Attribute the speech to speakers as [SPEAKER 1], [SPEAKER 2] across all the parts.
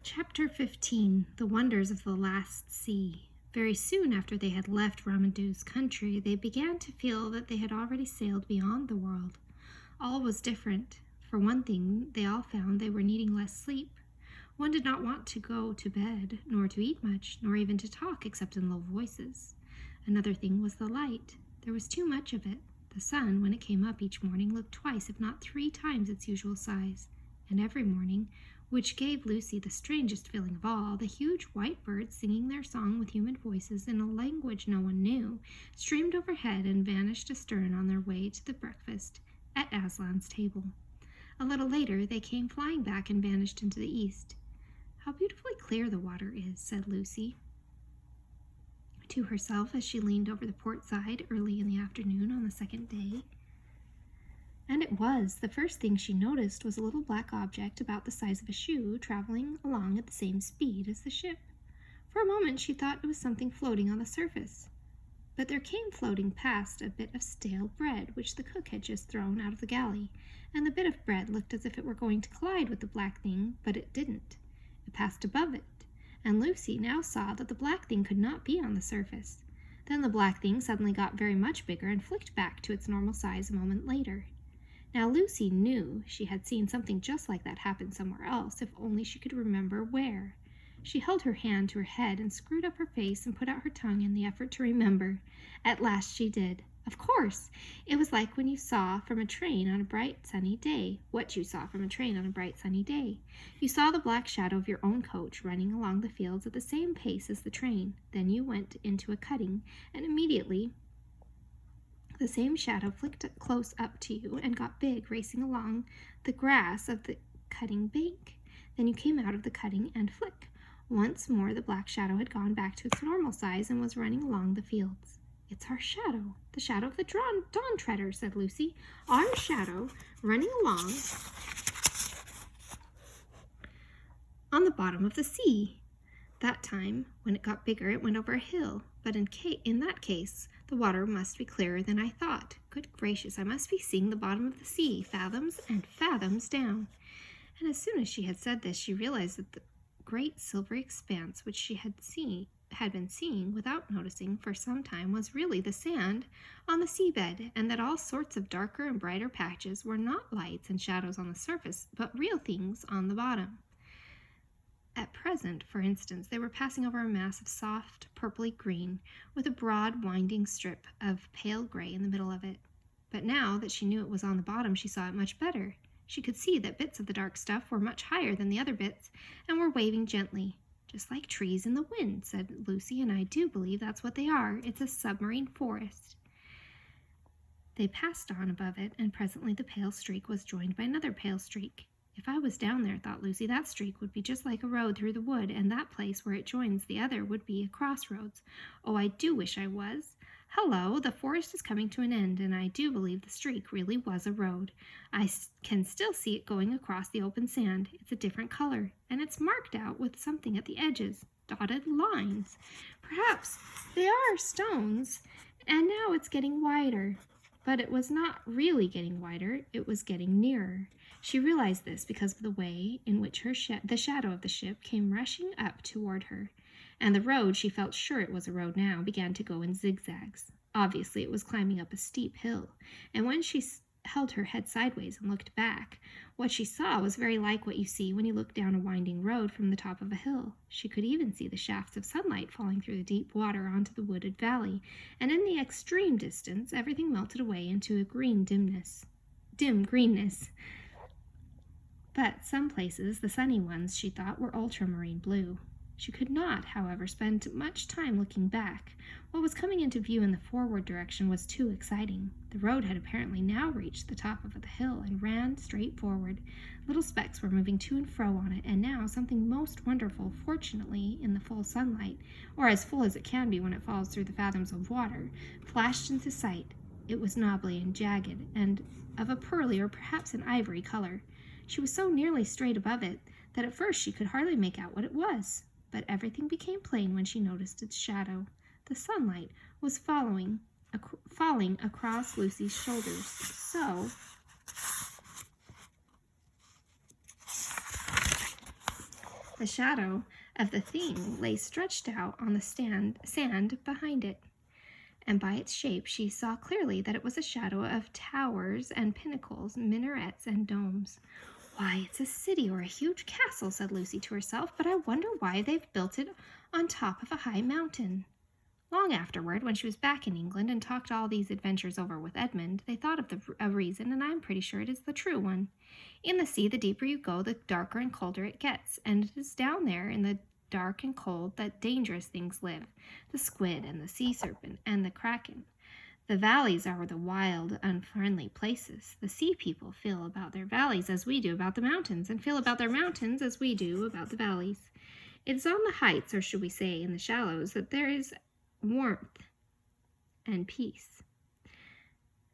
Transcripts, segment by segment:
[SPEAKER 1] Chapter 15, The Wonders of the Last Sea. Very soon after they had left Ramadou's country, they began to feel that they had already sailed beyond the world. All was different. For one thing, they all found they were needing less sleep. One did not want to go to bed, nor to eat much, nor even to talk except in low voices. Another thing was the light. There was too much of it. The sun, when it came up each morning, looked twice, if not 3 times its usual size. And every morning, which gave Lucy the strangest feeling of all, the huge white birds, singing their song with human voices in a language no one knew, streamed overhead and vanished astern on their way to the breakfast at Aslan's table. A little later, they came flying back and vanished into the east. "How beautifully clear the water is," said Lucy to herself as she leaned over the port side early in the afternoon on the second day. And it was. The first thing she noticed was a little black object about the size of a shoe traveling along at the same speed as the ship. For a moment she thought it was something floating on the surface. But there came floating past a bit of stale bread which the cook had just thrown out of the galley, and the bit of bread looked as if it were going to collide with the black thing, but it didn't. It passed above it, and Lucy now saw that the black thing could not be on the surface. Then the black thing suddenly got very much bigger and flicked back to its normal size a moment later. Now Lucy knew she had seen something just like that happen somewhere else, if only she could remember where. She held her hand to her head and screwed up her face and put out her tongue in the effort to remember. At last she did. Of course! It was like when you saw from a train on a bright sunny day. What you saw from a train on a bright sunny day. You saw the black shadow of your own coach running along the fields at the same pace as the train. Then you went into a cutting, and immediately the same shadow flicked close up to you and got big, racing along the grass of the cutting bank. Then you came out of the cutting and flick. Once more the black shadow had gone back to its normal size and was running along the fields. "It's our shadow, the shadow of the dawn treader," said Lucy. "Our shadow running along on the bottom of the sea." That time, when it got bigger, it went over a hill, but in that case, the water must be clearer than I thought. Good gracious, I must be seeing the bottom of the sea, fathoms and fathoms down. And as soon as she had said this, she realized that the great silvery expanse which she had been seeing without noticing for some time was really the sand on the seabed, and that all sorts of darker and brighter patches were not lights and shadows on the surface, but real things on the bottom. At present, for instance, they were passing over a mass of soft, purply green, with a broad, winding strip of pale gray in the middle of it. But now that she knew it was on the bottom, she saw it much better. She could see that bits of the dark stuff were much higher than the other bits, and were waving gently. "Just like trees in the wind," said Lucy, "and I do believe that's what they are. It's a submarine forest." They passed on above it, and presently the pale streak was joined by another pale streak. "If I was down there," thought Lucy, "that streak would be just like a road through the wood, and that place where it joins the other would be a crossroads. Oh, I do wish I was. Hello, the forest is coming to an end, and I do believe the streak really was a road. I can still see it going across the open sand. It's a different color, and it's marked out with something at the edges, dotted lines. Perhaps they are stones, and now it's getting wider." But it was not really getting wider, it was getting nearer. She realized this because of the way in which the shadow of the ship came rushing up toward her, and the road, she felt sure it was a road now, began to go in zigzags. Obviously it was climbing up a steep hill, and when she held her head sideways and looked back, what she saw was very like what you see when you look down a winding road from the top of a hill. She could even see the shafts of sunlight falling through the deep water onto the wooded valley, and in the extreme distance everything melted away into a dim greenness. But some places, the sunny ones, she thought, were ultramarine blue. She could not, however, spend much time looking back. What was coming into view in the forward direction was too exciting. The road had apparently now reached the top of the hill and ran straight forward. Little specks were moving to and fro on it, and now something most wonderful, fortunately in the full sunlight, or as full as it can be when it falls through the fathoms of water, flashed into sight. It was knobbly and jagged, and of a pearly or perhaps an ivory color. She was so nearly straight above it that at first she could hardly make out what it was. But everything became plain when she noticed its shadow. The sunlight was falling across Lucy's shoulders. So The shadow of the thing lay stretched out on the sand behind it, and by its shape she saw clearly that it was a shadow of towers and pinnacles, minarets and domes. "Why, it's a city or a huge castle," said Lucy to herself, "but I wonder why they've built it on top of a high mountain." Long afterward, when she was back in England and talked all these adventures over with Edmund, they thought of a reason, and I am pretty sure it is the true one. In the sea, the deeper you go, the darker and colder it gets, and it is down there in the dark and cold that dangerous things live, the squid and the sea serpent and the kraken. The valleys are the wild, unfriendly places. The sea people feel about their valleys as we do about the mountains, and feel about their mountains as we do about the valleys. It is on the heights, or should we say in the shallows, that there is warmth and peace.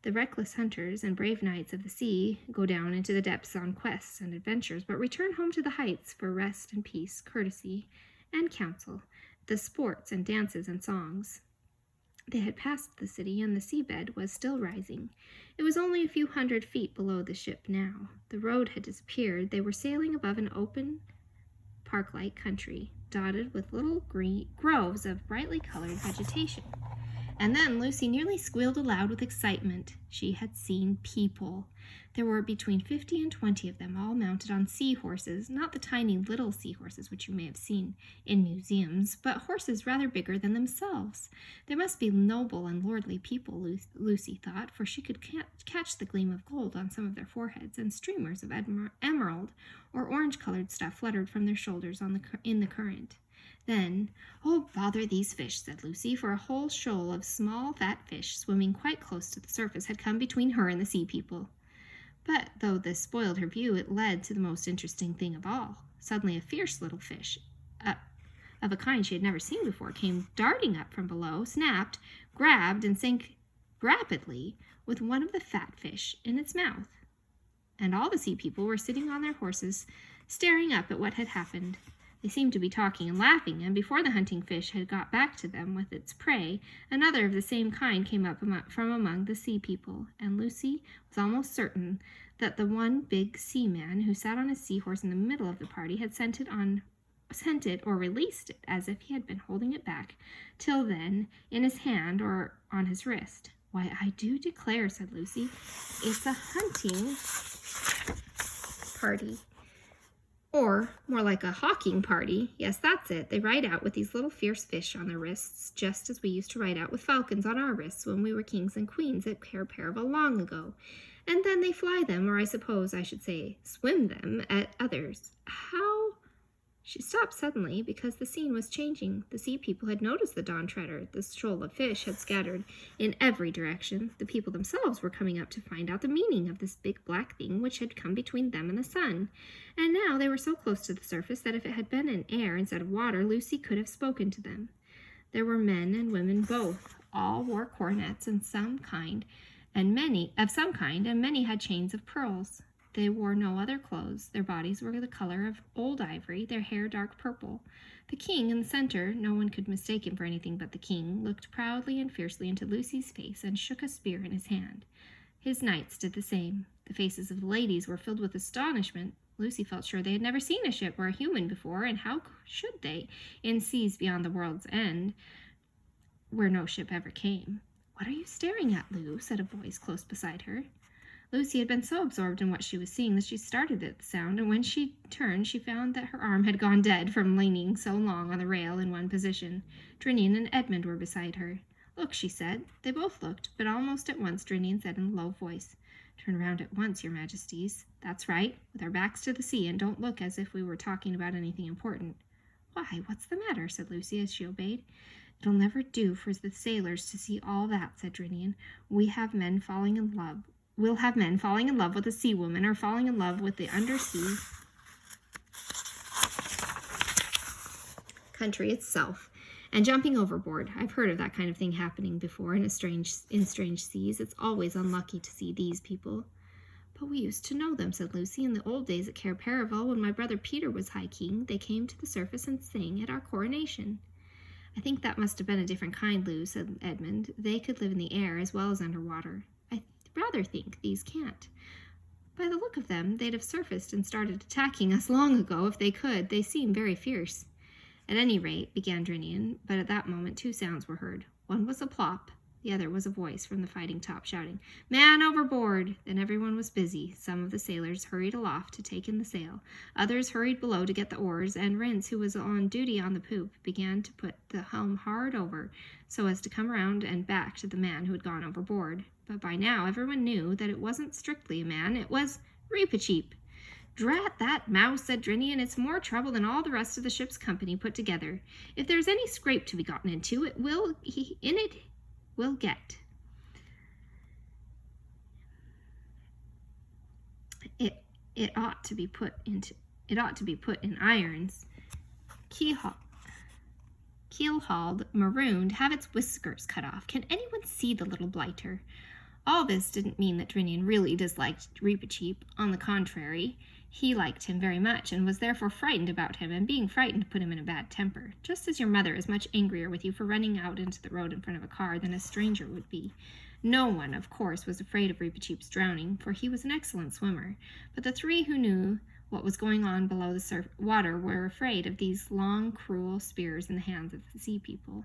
[SPEAKER 1] The reckless hunters and brave knights of the sea go down into the depths on quests and adventures, but return home to the heights for rest and peace, courtesy and counsel, the sports and dances and songs. They had passed the city, and the seabed was still rising. It was only a few 100 feet below the ship now. The road had disappeared. They were sailing above an open, park-like country, dotted with little green groves of brightly colored vegetation. And then Lucy nearly squealed aloud with excitement. She had seen people. There were between 50 and 20 of them, all mounted on seahorses, not the tiny little seahorses which you may have seen in museums, but horses rather bigger than themselves. They must be noble and lordly people, Lucy thought, for she could catch the gleam of gold on some of their foreheads, and streamers of emerald or orange-colored stuff fluttered from their shoulders in the current. Then, "Oh, bother these fish," said Lucy, for a whole shoal of small, fat fish, swimming quite close to the surface, had come between her and the sea people. But though this spoiled her view, it led to the most interesting thing of all. Suddenly a fierce little fish, of a kind she had never seen before, came darting up from below, snapped, grabbed, and sank rapidly with one of the fat fish in its mouth. And all the sea people were sitting on their horses, staring up at what had happened. They seemed to be talking and laughing, and before the hunting fish had got back to them with its prey, another of the same kind came up from among the sea people, and Lucy was almost certain that the one big seaman who sat on his seahorse in the middle of the party had sent it or released it, as if he had been holding it back till then in his hand or on his wrist. "Why, I do declare," said Lucy, "it's a hunting party. Or more like a hawking party. Yes, that's it. They ride out with these little fierce fish on their wrists, just as we used to ride out with falcons on our wrists when we were kings and queens at Cair Paravel long ago. And then they fly them, or I suppose I should say swim them, at others. How—" She stopped suddenly because the scene was changing. The sea people had noticed the dawn treader. The shoal of fish had scattered in every direction. The people themselves were coming up to find out the meaning of this big black thing which had come between them and the sun. And now they were so close to the surface that if it had been in air instead of water, Lucy could have spoken to them. There were men and women both. All wore coronets of some kind, and many had chains of pearls. They wore no other clothes. Their bodies were the color of old ivory, their hair dark purple. The king in the center, no one could mistake him for anything but the king, looked proudly and fiercely into Lucy's face and shook a spear in his hand. His knights did the same. The faces of the ladies were filled with astonishment. Lucy felt sure they had never seen a ship or a human before, and how should they, in seas beyond the world's end, where no ship ever came? "What are you staring at, Lou?" said a voice close beside her. Lucy had been so absorbed in what she was seeing that she started at the sound, and when she turned she found that her arm had gone dead from leaning so long on the rail in one position. Drinian and Edmund were beside her. "Look," she said. They both looked, but almost at once Drinian said in a low voice, "Turn around at once, your majesties. That's right, with our backs to the sea, and don't look as if we were talking about anything important." "Why, what's the matter?" said Lucy as she obeyed. "It'll never do for the sailors to see all that," said Drinian. We'll have men falling in love with a sea woman, or falling in love with the undersea country itself, and jumping overboard. I've heard of that kind of thing happening before in strange seas. It's always unlucky to see these people." "But we used to know them," said Lucy. "In the old days at Cair Paravel, when my brother Peter was High King, they came to the surface and sang at our coronation." "I think that must have been a different kind, Lou," said Edmund. "They could live in the air as well as underwater. I rather think these can't." By the look of them, they'd have surfaced and started attacking us long ago if they could. They seem very fierce. At any rate, began Drinian, but at that moment 2 sounds were heard. One was a plop, the other was a voice from the fighting top shouting, "Man overboard!" Then everyone was busy. Some of the sailors hurried aloft to take in the sail. Others hurried below to get the oars, and Rance, who was on duty on the poop, began to put the helm hard over so as to come around and back to the man who had gone overboard. But by now everyone knew that it wasn't strictly a man, it was Reepicheep. "Drat that mouse," said Drinian. "It's more trouble than all the rest of the ship's company put together. If there's any scrape to be gotten into, it will get. It ought to be put in irons, keel-hauled, marooned, have its whiskers cut off. Can anyone see the little blighter?" All this didn't mean that Drinian really disliked Reepicheep. On the contrary, he liked him very much and was therefore frightened about him, and being frightened put him in a bad temper, just as your mother is much angrier with you for running out into the road in front of a car than a stranger would be. No one, of course, was afraid of Reepicheep's drowning, for he was an excellent swimmer, but the 3 who knew what was going on below the water were afraid of these long, cruel spears in the hands of the sea people.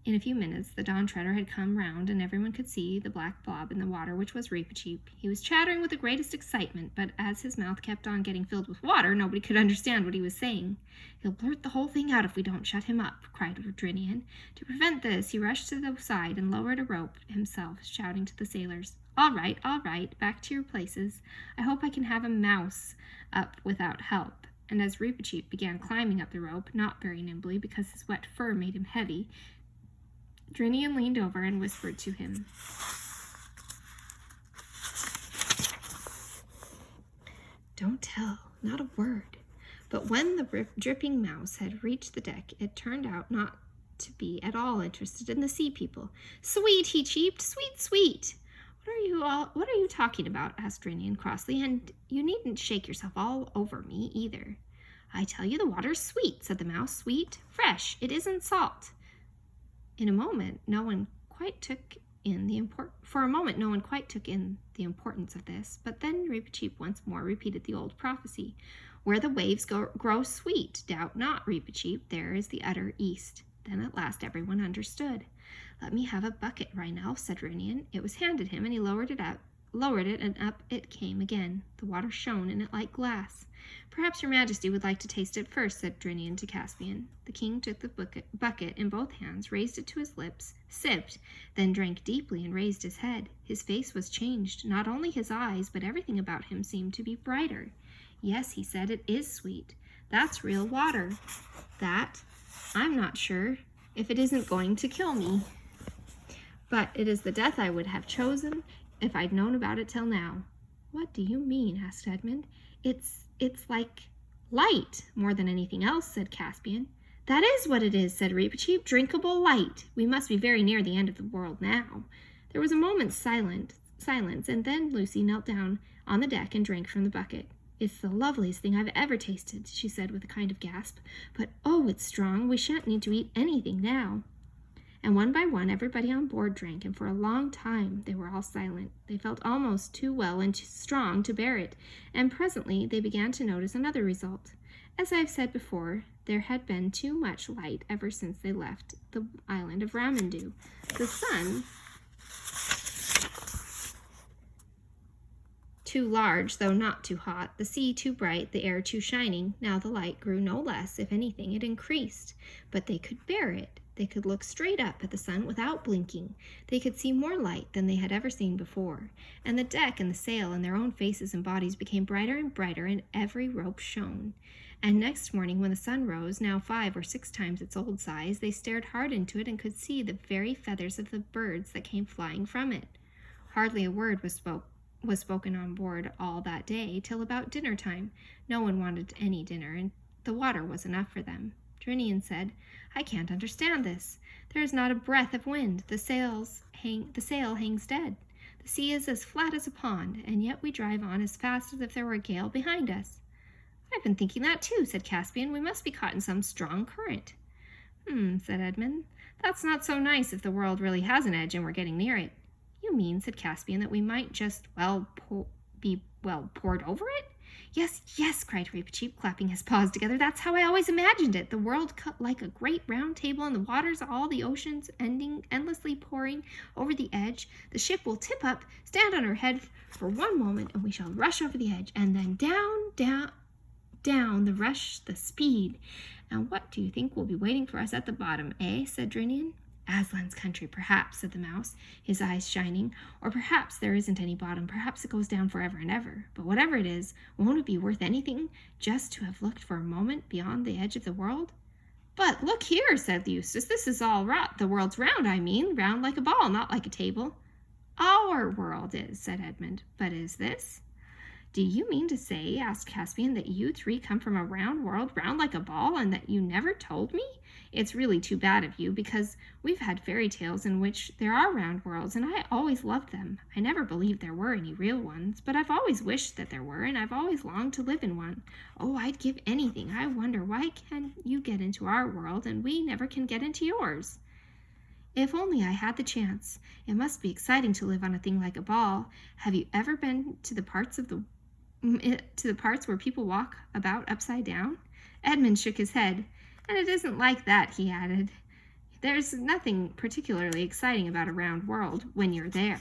[SPEAKER 1] In a few minutes, the Dawn Treader had come round, and everyone could see the black blob in the water, which was Reepicheep. He was chattering with the greatest excitement, but as his mouth kept on getting filled with water, nobody could understand what he was saying. "He'll blurt the whole thing out if we don't shut him up," cried Drinian. To prevent this, he rushed to the side and lowered a rope himself, shouting to the sailors, all right, back to your places. I hope I can have a mouse up without help." And as Reepicheep began climbing up the rope, not very nimbly because his wet fur made him heavy, Drinian leaned over and whispered to him, "Don't tell, not a word." But when the dripping mouse had reached the deck, it turned out not to be at all interested in the sea people. "Sweet," he cheeped, "sweet, sweet." What are you talking about?" asked Drinian crossly, "and you needn't shake yourself all over me either." "I tell you the water's sweet," said the mouse. "Sweet, fresh, it isn't salt." For a moment, no one quite took in the importance of this, but then Reepicheep once more repeated the old prophecy. "Where the waves grow sweet, doubt not, Reepicheep, there is the utter east." Then at last everyone understood. "Let me have a bucket, Rhinelf," said Drinian. It was handed him, and he lowered it, and up it came again. The water shone in it like glass. "Perhaps your Majesty would like to taste it first," said Drinian to Caspian. The king took the bucket in both hands, raised it to his lips, sipped, then drank deeply and raised his head. His face was changed. Not only his eyes, but everything about him seemed to be brighter. "Yes," he said, "it is sweet. That's real water. I'm not sure if it isn't going to kill me. But it is the death I would have chosen if I'd known about it till now." "What do you mean?" asked Edmund. It's like light more than anything else," said Caspian. "That is what it is," said Reepicheep. "Drinkable light. We must be very near the end of the world now." There was a moment's silence, and then Lucy knelt down on the deck and drank from the bucket. "It's the loveliest thing I've ever tasted," she said with a kind of gasp. "But oh, it's strong. We shan't need to eat anything now." And one by one, everybody on board drank, and for a long time they were all silent. They felt almost too well and too strong to bear it, and presently they began to notice another result. As I have said before, there had been too much light ever since they left the island of Ramandu. The sun, too large, though not too hot, the sea too bright, the air too shining. Now the light grew no less, if anything, it increased. But they could bear it. They could look straight up at the sun without blinking. They could see more light than they had ever seen before. And the deck and the sail and their own faces and bodies became brighter and brighter, and every rope shone. And next morning, when the sun rose, now 5 or 6 times its old size, they stared hard into it and could see the very feathers of the birds that came flying from it. Hardly a word was spoken on board all that day till about dinner time. No one wanted any dinner, and the water was enough for them. Drinian said, "I can't understand this. There is not a breath of wind. The sail hangs dead. The sea is as flat as a pond, and yet we drive on as fast as if there were a gale behind us." "I've been thinking that too," said Caspian. "We must be caught in some strong current." Said Edmund. "That's not so nice if the world really has an edge and we're getting near it." "You mean," said Caspian, "that we might just, be poured over it? Yes, yes, cried Reepicheep, clapping his paws together. That's how I always imagined it. The world cut like a great round table, and the waters of all the oceans endlessly pouring over the edge. The ship will tip up, stand on her head for one moment, and we shall rush over the edge, and then down, down, down the rush, the speed. And what do you think will be waiting for us at the bottom, eh? Said Drinian. Aslan's country, perhaps, said the mouse, his eyes shining. Or perhaps there isn't any bottom. Perhaps it goes down forever and ever. But whatever it is, won't it be worth anything just to have looked for a moment beyond the edge of the world? But look here, said Eustace. This is all rot. The world's round, I mean, round like a ball, not like a table. Our world is, said Edmund. But is this? Do you mean to say, asked Caspian, that you three come from a round world, round like a ball, and that you never told me? It's really too bad of you, because we've had fairy tales in which there are round worlds, and I always loved them. I never believed there were any real ones, but I've always wished that there were, and I've always longed to live in one. Oh, I'd give anything. I wonder, why can you get into our world, and we never can get into yours? If only I had the chance. It must be exciting to live on a thing like a ball. Have you ever been to the parts where people walk about upside down? Edmund shook his head. And it isn't like that, he added. There's nothing particularly exciting about a round world when you're there.